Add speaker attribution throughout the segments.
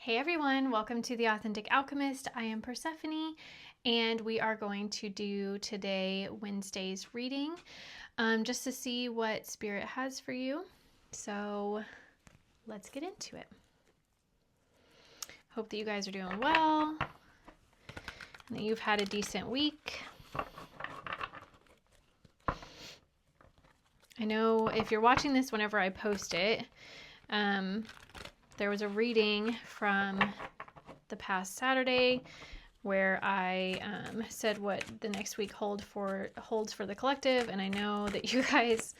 Speaker 1: Hey everyone, welcome to The Authentic Alchemist. I am Persephone, and we are going to do today Wednesday's reading just to see what Spirit has for you. So let's get into it. Hope that you guys are doing well and that you've had a decent week. I know if you're watching this whenever I post it, there was a reading from the past Saturday where I said what the next week holds for the collective, and I know that you guys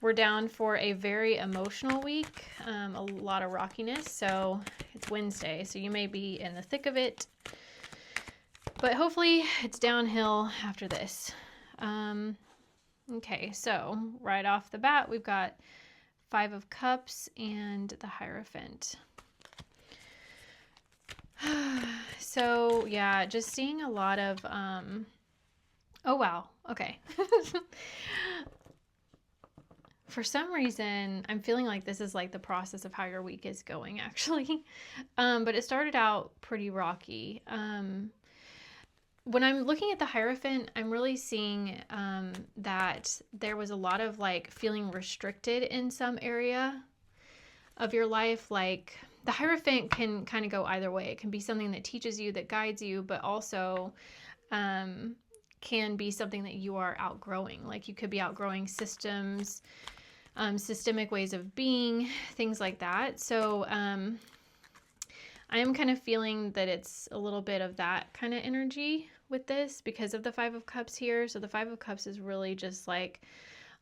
Speaker 1: were down for a very emotional week, a lot of rockiness. So it's Wednesday, so you may be in the thick of it, but hopefully it's downhill after this. Okay, so right off the bat, we've got Five of Cups and the Hierophant. So yeah, just seeing a lot of oh wow, okay. For some reason I'm feeling like this is like the process of how your week is going actually. But it started out pretty rocky. When I'm looking at the Hierophant, I'm really seeing that there was a lot of like feeling restricted in some area of your life. Like the Hierophant can kind of go either way. It can be something that teaches you, that guides you, but also can be something that you are outgrowing. Like you could be outgrowing systems, systemic ways of being, things like that. So I am kind of feeling that it's a little bit of that kind of energy with this because of the Five of Cups here. So the Five of Cups is really just like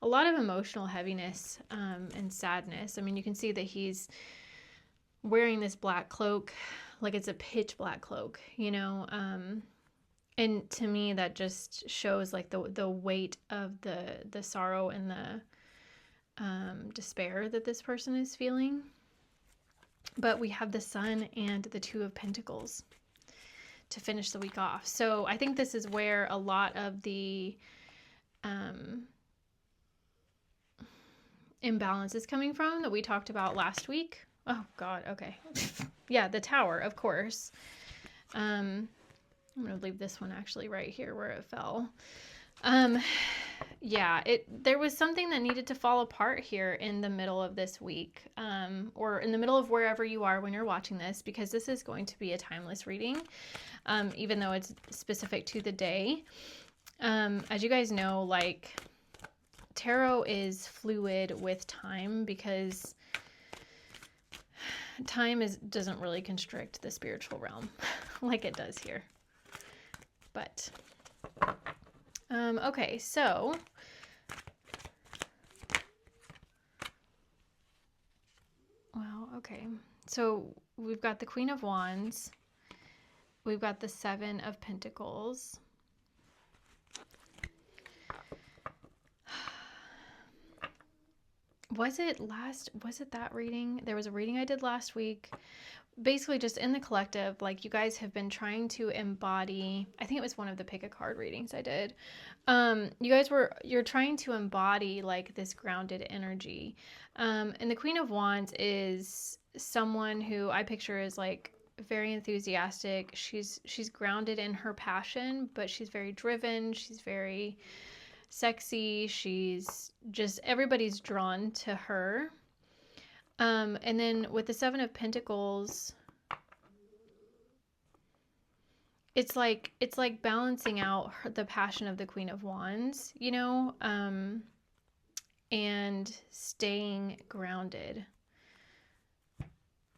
Speaker 1: a lot of emotional heaviness and sadness. I mean, you can see that he's wearing this black cloak, like it's a pitch black cloak, you know? And to me, that just shows like the weight of the sorrow and the despair that this person is feeling. But we have the Sun and the Two of Pentacles to finish the week off. So I think this is where a lot of the imbalance is coming from that we talked about last week. Oh God, okay. Yeah, the Tower, of course. I'm going to leave this one actually right here where it fell. Yeah, there was something that needed to fall apart here in the middle of this week, or in the middle of wherever you are when you're watching this, because this is going to be a timeless reading, even though it's specific to the day. As you guys know, like tarot is fluid with time because time doesn't really constrict the spiritual realm like it does here. But okay, so wow, okay. So we've got the Queen of Wands. We've got the Seven of Pentacles. Was it that reading? There was a reading I did last week. Basically just in the collective, like you guys have been trying to embody, I think it was one of the pick a card readings I did. You're trying to embody like this grounded energy. And the Queen of Wands is someone who I picture as like very enthusiastic. She's grounded in her passion, but she's very driven. She's very sexy. She's just, everybody's drawn to her. And then with the Seven of Pentacles, it's like balancing out the passion of the Queen of Wands, you know, and staying grounded.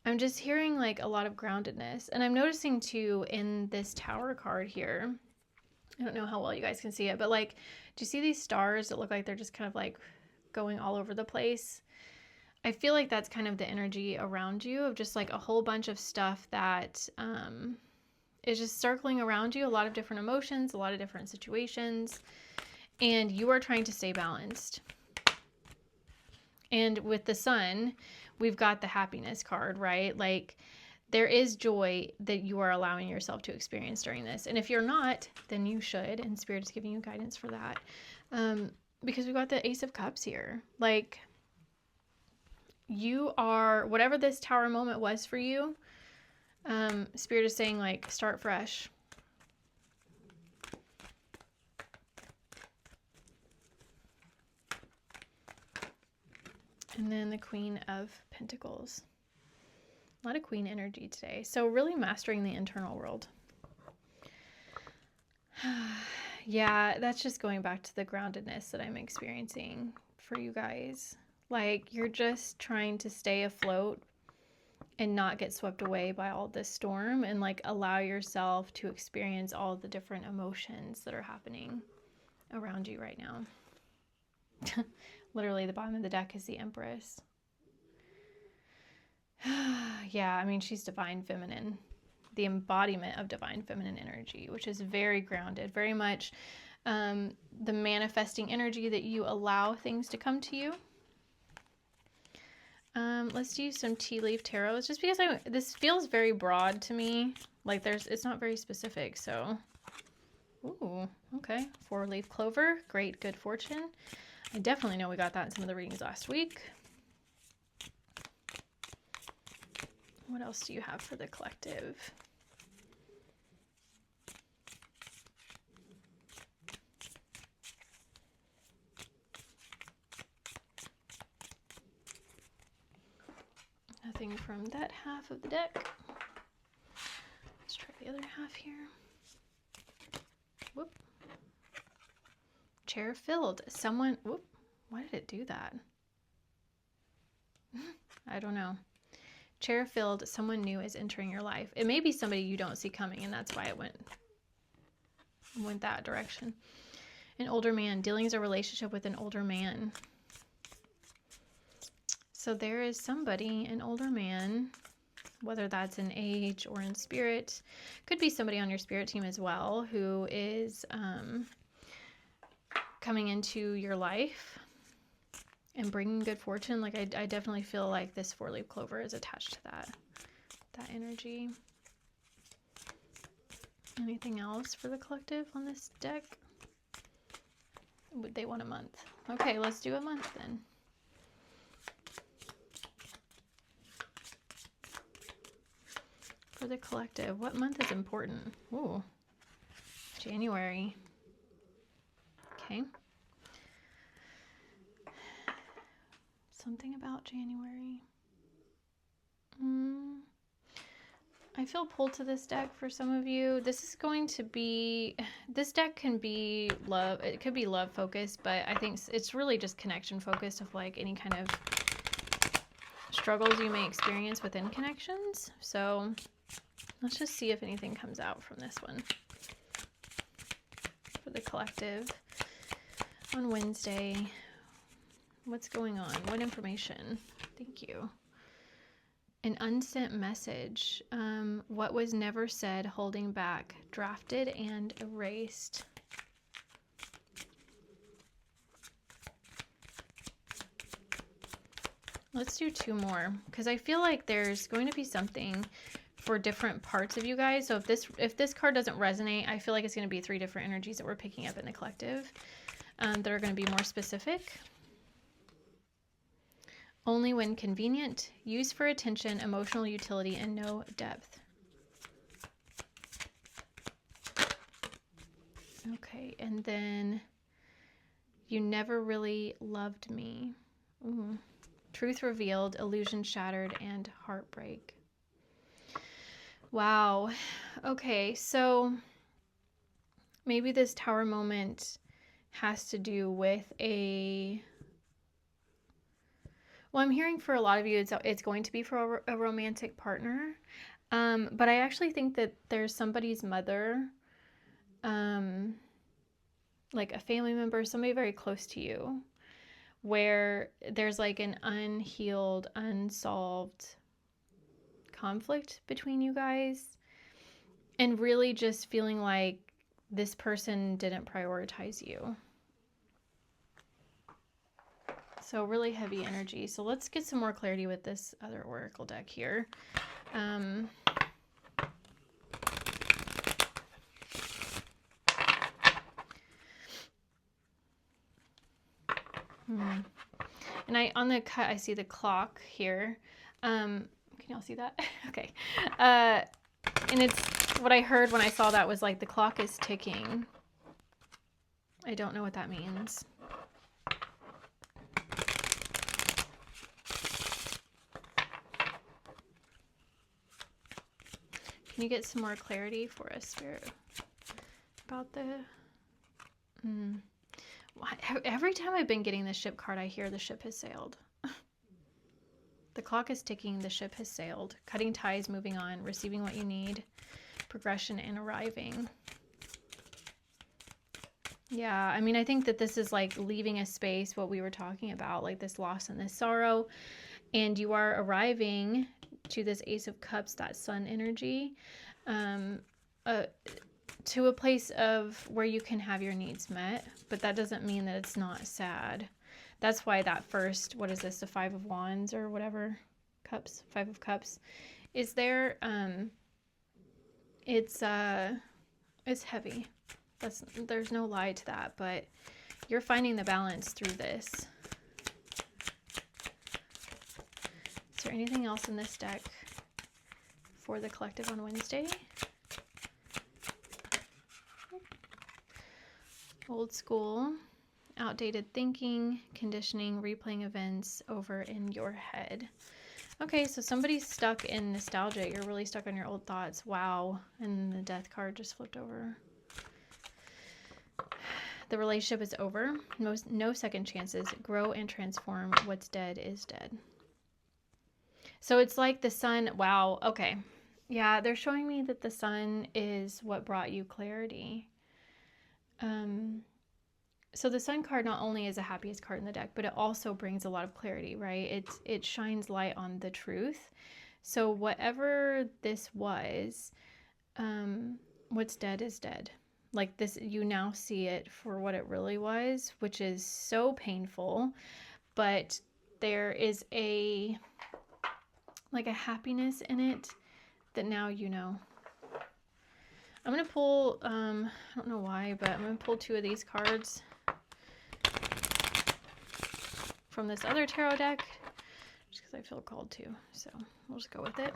Speaker 1: I'm just hearing like a lot of groundedness, and I'm noticing too in this Tower card here, I don't know how well you guys can see it, but like, do you see these stars that look like they're just kind of like going all over the place? I feel like that's kind of the energy around you of just like a whole bunch of stuff that is just circling around you, a lot of different emotions, a lot of different situations, and you are trying to stay balanced. And with the Sun, we've got the happiness card, right? Like there is joy that you are allowing yourself to experience during this. And if you're not, then you should, and Spirit is giving you guidance for that. Because we've got the Ace of Cups here. Like, you are, whatever this Tower moment was for you, Spirit is saying like start fresh. And then the Queen of Pentacles. A lot of Queen energy today. So really mastering the internal world. Yeah, that's just going back to the groundedness that I'm experiencing for you guys. Like you're just trying to stay afloat and not get swept away by all this storm, and like allow yourself to experience all the different emotions that are happening around you right now. Literally the bottom of the deck is the Empress. Yeah, I mean, she's divine feminine, the embodiment of divine feminine energy, which is very grounded, very much the manifesting energy that you allow things to come to you. Let's do some tea leaf tarot. It's just because this feels very broad to me. Like it's not very specific. So, ooh, okay. 4-leaf clover, great good fortune. I definitely know we got that in some of the readings last week. What else do you have for the collective? Nothing from that half of the deck. Let's try the other half here. Whoop. Chair filled. Someone, whoop. Why did it do that? I don't know. Chair filled. Someone new is entering your life. It may be somebody you don't see coming, and that's why it went that direction. An older man. Dealing is a relationship with an older man. So there is somebody, an older man, whether that's in age or in spirit, could be somebody on your spirit team as well, who is coming into your life and bringing good fortune. Like I definitely feel like this 4-leaf clover is attached to that energy. Anything else for the collective on this deck? Would they want a month? Okay, let's do a month then. For the collective, what month is important? Ooh, January. Okay. Something about January. I feel pulled to this deck for some of you. This is going to be, this deck can be love. It could be love focused, but I think it's really just connection focused of like any kind of struggles you may experience within connections. So let's just see if anything comes out from this one. For the collective on Wednesday. What's going on? What information? Thank you. An unsent message. What was never said, holding back, drafted and erased. Let's do 2 more, because I feel like there's going to be something for different parts of you guys. So if this card doesn't resonate, I feel like it's going to be 3 different energies that we're picking up in the collective that are going to be more specific. Only when convenient, use for attention, emotional utility, and no depth. Okay, and then you never really loved me. Ooh. Truth revealed, illusion shattered, and heartbreak. Wow. Okay, so maybe this tower moment has to do with well, I'm hearing for a lot of you, it's going to be for a romantic partner. But I actually think that there's somebody's mother, like a family member, somebody very close to you, where there's like an unhealed, unsolved conflict between you guys. And really just feeling like this person didn't prioritize you. So really heavy energy. So let's get some more clarity with this other oracle deck here. And on the cut, I see the clock here. Can y'all see that? Okay. And it's what I heard when I saw that was like the clock is ticking. I don't know what that means. Can you get some more clarity for us, Spirit, about the... Every time I've been getting the ship card, I hear the ship has sailed. The clock is ticking, the ship has sailed. Cutting ties, moving on, receiving what you need, progression, and arriving. Yeah, I mean, I think that this is like leaving a space, what we were talking about, like this loss and this sorrow. And you are arriving to this Ace of Cups, that sun energy, to a place of where you can have your needs met. But that doesn't mean that it's not sad. That's why that first, what is this, the Five of Wands or whatever, Cups, Five of Cups, is there. It's heavy. There's no lie to that, but you're finding the balance through this. Is there anything else in this deck for the collective on Wednesday? Old school, outdated thinking, conditioning, replaying events over in your head. Okay, so somebody's stuck in nostalgia. You're really stuck on your old thoughts. Wow. And the death card just flipped over. The relationship is over. No second chances. Grow and transform. What's dead is dead. So it's like the sun. Wow. Okay. Yeah, they're showing me that the sun is what brought you clarity. So the sun card not only is the happiest card in the deck, but it also brings a lot of clarity, right? It shines light on the truth. So whatever this was, what's dead is dead. Like this, you now see it for what it really was, which is so painful, but there is a happiness in it that now you know. I'm going to pull, I don't know why, but I'm going to pull two of these cards from this other tarot deck, just because I feel called to. So we'll just go with it.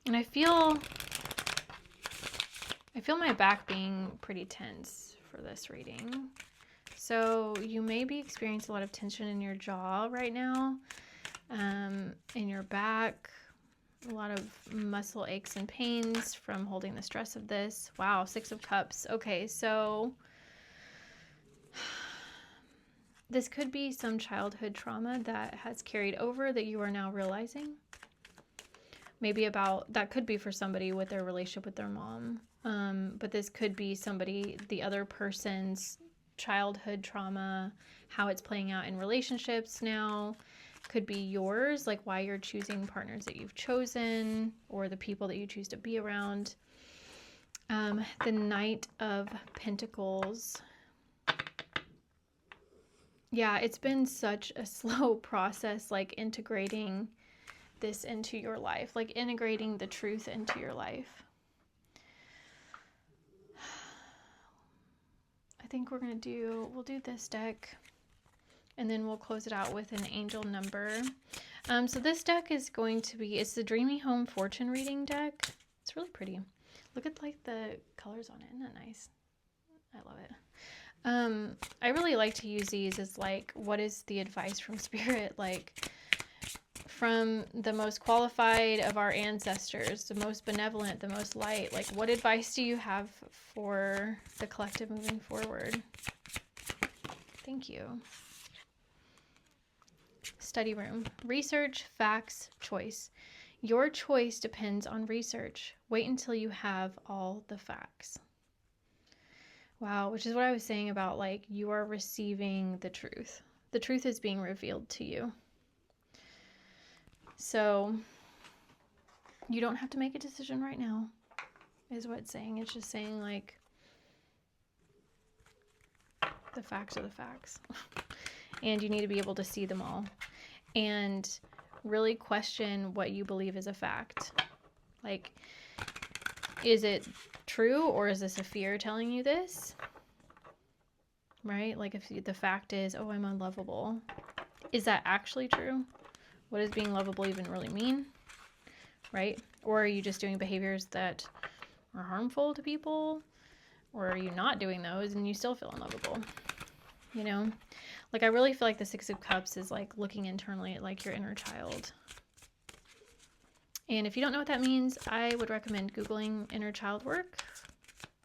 Speaker 1: And I feel my back being pretty tense for this reading. So you may be experiencing a lot of tension in your jaw right now, in your back, a lot of muscle aches and pains from holding the stress of this. Wow, Six of Cups. Okay, so this could be some childhood trauma that has carried over that you are now realizing. Maybe that could be for somebody with their relationship with their mom. But this could be the other person's childhood trauma, how it's playing out in relationships now. Could be yours, like why you're choosing partners that you've chosen or the people that you choose to be around. The Knight of Pentacles. Yeah, it's been such a slow process, like integrating this into your life, like integrating the truth into your life. I think we'll do this deck, and then we'll close it out with an angel number. So this deck is going to be, it's the Dreamy Home Fortune Reading deck. It's really pretty. Look at like the colors on it. Isn't that nice? I love it. I really like to use these as like, what is the advice from Spirit? Like from the most qualified of our ancestors, the most benevolent, the most light. Like what advice do you have for the collective moving forward? Thank you. Study room. Research, facts, choice. Your choice depends on research. Wait until you have all the facts. Wow, which is what I was saying about like you are receiving the truth. The truth is being revealed to you. So you don't have to make a decision right now, is what it's saying. It's just saying like the facts are the facts. And you need to be able to see them all. And really question what you believe is a fact. Like, is it true or is this a fear telling you this? right? Like if the fact is, oh, I'm unlovable, is that actually true? What does being lovable even really mean, right? Or are you just doing behaviors that are harmful to people? Or are you not doing those and you still feel unlovable? You know, like I really feel like the Six of Cups is like looking internally at like your inner child. And if you don't know what that means, I would recommend Googling inner child work,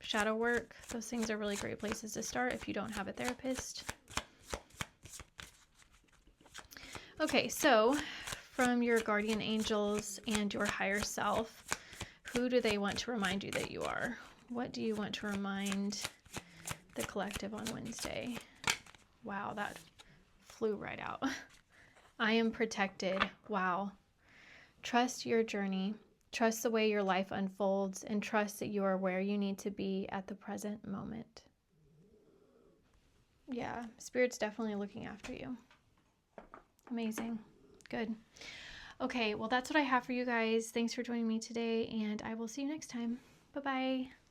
Speaker 1: shadow work. Those things are really great places to start if you don't have a therapist. Okay, so from your guardian angels and your higher self, who do they want to remind you that you are? What do you want to remind the collective on Wednesday? Wow, that flew right out. I am protected. Wow. Trust your journey. Trust the way your life unfolds, and trust that you are where you need to be at the present moment. Yeah, Spirit's definitely looking after you. Amazing. Good. Okay, well, that's what I have for you guys. Thanks for joining me today, and I will see you next time. Bye-bye.